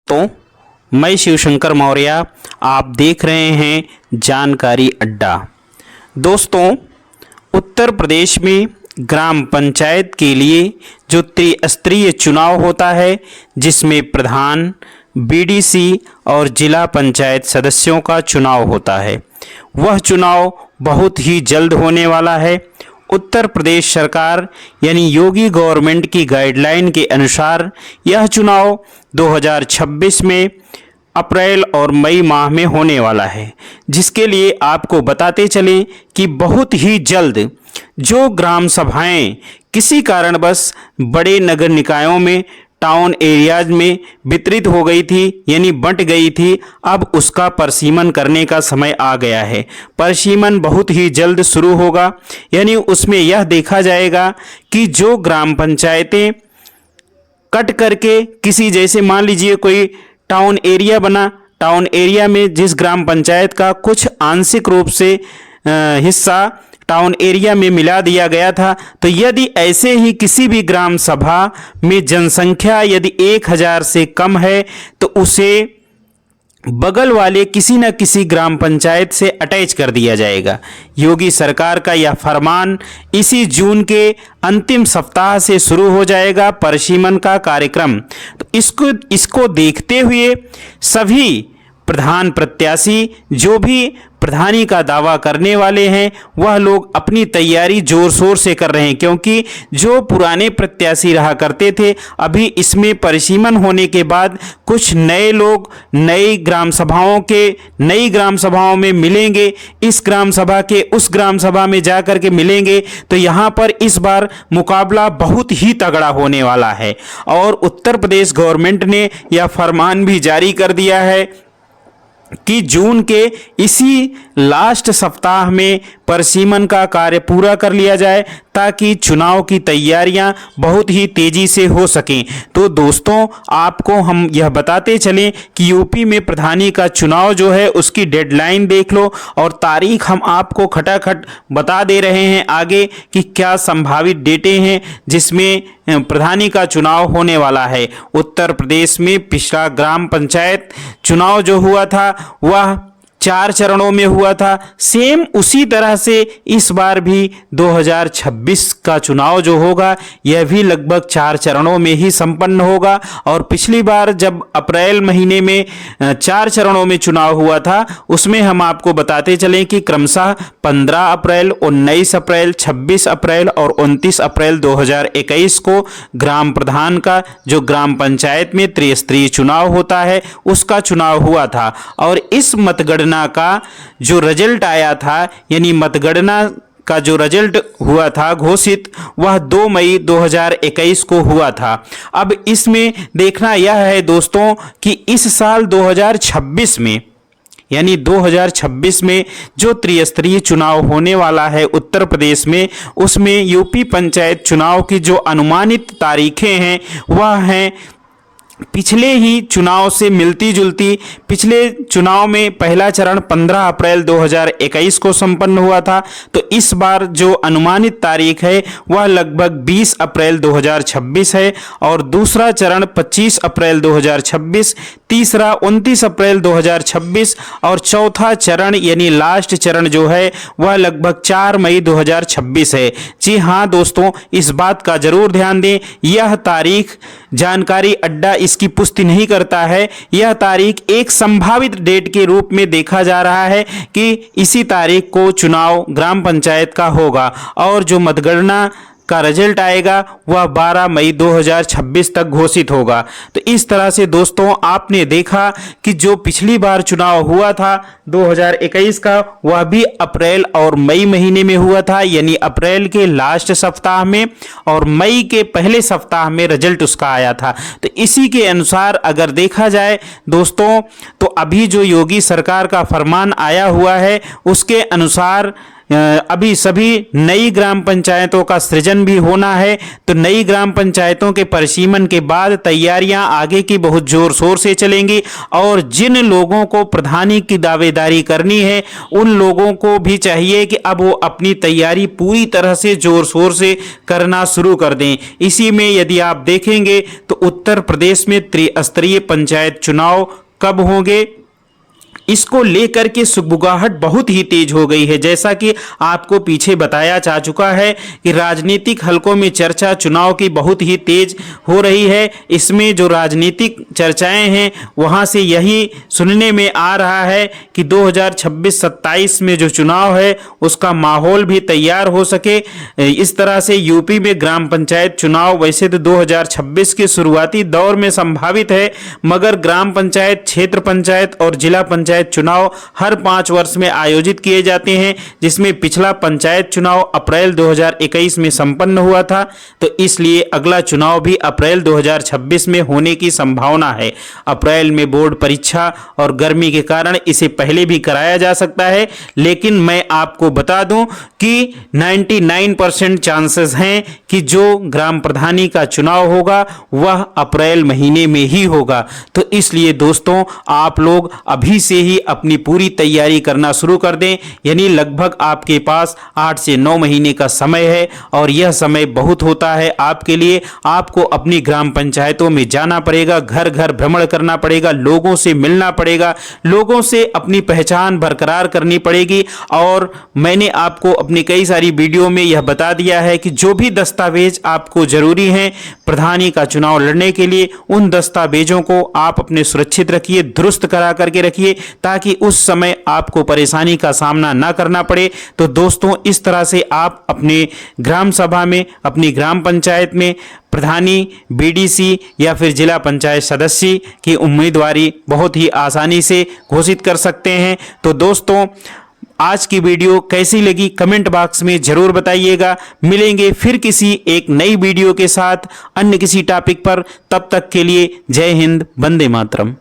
तो मैं शिवशंकर मौर्य, आप देख रहे हैं जानकारी अड्डा। दोस्तों, उत्तर प्रदेश में ग्राम पंचायत के लिए जो त्रिस्तरीय चुनाव होता है, जिसमें प्रधान, बीडीसी और जिला पंचायत सदस्यों का चुनाव होता है, वह चुनाव बहुत ही जल्द होने वाला है। उत्तर प्रदेश सरकार यानी योगी गवर्नमेंट की गाइडलाइन के अनुसार यह चुनाव 2026 में अप्रैल और मई माह में होने वाला है, जिसके लिए आपको बताते चलें कि बहुत ही जल्द जो ग्राम सभाएं किसी कारणवश बड़े नगर निकायों में, टाउन एरियाज में वितरित हो गई थी यानी बंट गई थी, अब उसका परिसीमन करने का समय आ गया है। परिसीमन बहुत ही जल्द शुरू होगा, यानी उसमें यह देखा जाएगा कि जो ग्राम पंचायतें कट करके किसी, जैसे मान लीजिए कोई टाउन एरिया बना, टाउन एरिया में जिस ग्राम पंचायत का कुछ आंशिक रूप से हिस्सा टाउन एरिया में मिला दिया गया था, तो यदि ऐसे ही किसी भी ग्राम सभा में जनसंख्या यदि 1000 से कम है, तो उसे बगल वाले किसी न किसी ग्राम पंचायत से अटैच कर दिया जाएगा। योगी सरकार का यह फरमान इसी जून के अंतिम सप्ताह से शुरू हो जाएगा, परिसीमन का कार्यक्रम। तो इसको देखते हुए सभी प्रधान प्रत्याशी जो भी प्रधानी का दावा करने वाले हैं, वह लोग अपनी तैयारी जोर शोर से कर रहे हैं, क्योंकि जो पुराने प्रत्याशी रहा करते थे, अभी इसमें परिसीमन होने के बाद कुछ नए लोग नई ग्राम सभाओं में मिलेंगे, इस ग्राम सभा के उस ग्राम सभा में जा कर के मिलेंगे। तो यहाँ पर इस बार मुकाबला बहुत ही तगड़ा होने वाला है और उत्तर प्रदेश गवर्नमेंट ने यह फरमान भी जारी कर दिया है कि जून के इसी लास्ट सप्ताह में परिसीमन का कार्य पूरा कर लिया जाए, ताकि चुनाव की तैयारियां बहुत ही तेजी से हो सकें। तो दोस्तों, आपको हम यह बताते चलें कि यूपी में प्रधानी का चुनाव जो है उसकी डेडलाइन देख लो, और तारीख हम आपको खटाखट बता दे रहे हैं आगे कि क्या संभावित डेटें हैं जिसमें प्रधानी का चुनाव होने वाला है। उत्तर प्रदेश में पिछला ग्राम पंचायत चुनाव जो हुआ था वह 4 चरणों में हुआ था। सेम उसी तरह से इस बार भी 2026 का चुनाव जो होगा यह भी लगभग 4 चरणों में ही संपन्न होगा। और पिछली बार जब अप्रैल महीने में 4 चरणों में चुनाव हुआ था, उसमें हम आपको बताते चलें कि क्रमशः 15 अप्रैल, 19 अप्रैल, 26 अप्रैल और 29 अप्रैल 2021 को ग्राम प्रधान का, जो ग्राम पंचायत में त्रिस्तरीय चुनाव होता है, उसका चुनाव हुआ था। और इस मतगणना का जो रिजल्ट आया था, यानी मतगणना का जो रिजल्ट हुआ था घोषित, वह 2 मई 2021 को हुआ था। अब इसमें देखना यह है दोस्तों कि इस साल 2026 में, यानी 2026 में जो त्रिस्तरीय चुनाव होने वाला है उत्तर प्रदेश में, उसमें यूपी पंचायत चुनाव की जो अनुमानित तारीखें हैं वह हैं पिछले ही चुनाव से मिलती जुलती। पिछले चुनाव में पहला चरण 15 अप्रैल 2021 को संपन्न हुआ था, तो इस बार जो अनुमानित तारीख है वह लगभग 20 अप्रैल 2026 है, और दूसरा चरण 25 अप्रैल 2026, तीसरा 29 अप्रैल 2026 और चौथा चरण यानी लास्ट चरण जो है वह लगभग 4 मई 2026 है। जी हाँ दोस्तों, इस बात का जरूर ध्यान दें, यह तारीख जानकारी अड्डा इसकी पुष्टि नहीं करता है। यह तारीख एक संभावित डेट के रूप में देखा जा रहा है कि इसी तारीख को चुनाव ग्राम पंचायत का होगा, और जो मतगणना का रिजल्ट आएगा वह 12 मई 2026 तक घोषित होगा। तो इस तरह से दोस्तों, आपने देखा कि जो पिछली बार चुनाव हुआ था 2021 का, वह भी अप्रैल और मई महीने में हुआ था, यानी अप्रैल के लास्ट सप्ताह में और मई के पहले सप्ताह में रिजल्ट उसका आया था। तो इसी के अनुसार अगर देखा जाए दोस्तों, तो अभी जो योगी सरकार का फरमान आया हुआ है उसके अनुसार अभी सभी नई ग्राम पंचायतों का सृजन भी होना है। तो नई ग्राम पंचायतों के परिसीमन के बाद तैयारियां आगे की बहुत जोर शोर से चलेंगी और जिन लोगों को प्रधानी की दावेदारी करनी है उन लोगों को भी चाहिए कि अब वो अपनी तैयारी पूरी तरह से जोर शोर से करना शुरू कर दें। इसी में यदि आप देखेंगे तो उत्तर प्रदेश में त्रिस्तरीय पंचायत चुनाव कब होंगे, इसको लेकर के सुगबुगाहट बहुत ही तेज हो गई है। जैसा कि आपको पीछे बताया जा चुका है कि राजनीतिक हलकों में चर्चा चुनाव की बहुत ही तेज हो रही है। इसमें जो राजनीतिक चर्चाएं हैं वहां से यही सुनने में आ रहा है कि 2026-27 में जो चुनाव है उसका माहौल भी तैयार हो सके। इस तरह से यूपी में ग्राम पंचायत चुनाव वैसे तो 2026 के शुरुआती दौर में संभावित है, मगर ग्राम पंचायत, क्षेत्र पंचायत और जिला पंचायत चुनाव हर 5 वर्ष में आयोजित किए जाते हैं, जिसमें पिछला पंचायत चुनाव अप्रैल 2021 में संपन्न हुआ था। तो इसलिए अगला चुनाव भी अप्रैल 2026 में होने की संभावना है। अप्रैल में बोर्ड परीक्षा और गर्मी के कारण इसे पहले भी कराया जा सकता है, लेकिन मैं आपको बता दूं कि 99% चांसेस हैं कि जो ग्राम प्रधानी का चुनाव होगा वह अप्रैल महीने में ही होगा। तो इसलिए दोस्तों, आप लोग अभी से ही अपनी पूरी तैयारी करना शुरू कर दें। यानी लगभग आपके पास 8 से 9 महीने का समय है और यह समय बहुत होता है आपके लिए। आपको अपनी ग्राम पंचायतों में जाना पड़ेगा, घर घर भ्रमण करना पड़ेगा, लोगों से मिलना पड़ेगा, लोगों से अपनी पहचान बरकरार करनी पड़ेगी। और मैंने आपको अपनी कई सारी वीडियो में यह बता दिया है कि जो भी दस्तावेज आपको जरूरी हैं प्रधानी का चुनाव लड़ने के लिए, उन दस्तावेजों को आप अपने सुरक्षित रखिए, दुरुस्त करा करके रखिए, ताकि उस समय आपको परेशानी का सामना ना करना पड़े। तो दोस्तों, इस तरह से आप अपने ग्राम सभा में, अपनी ग्राम पंचायत में प्रधानी, बीडीसी या फिर जिला पंचायत सदस्य की उम्मीदवारी बहुत ही आसानी से घोषित कर सकते हैं। तो दोस्तों, आज की वीडियो कैसी लगी कमेंट बॉक्स में जरूर बताइएगा। मिलेंगे फिर किसी एक नई वीडियो के साथ अन्य किसी टॉपिक पर। तब तक के लिए जय हिंद, वंदे मातरम।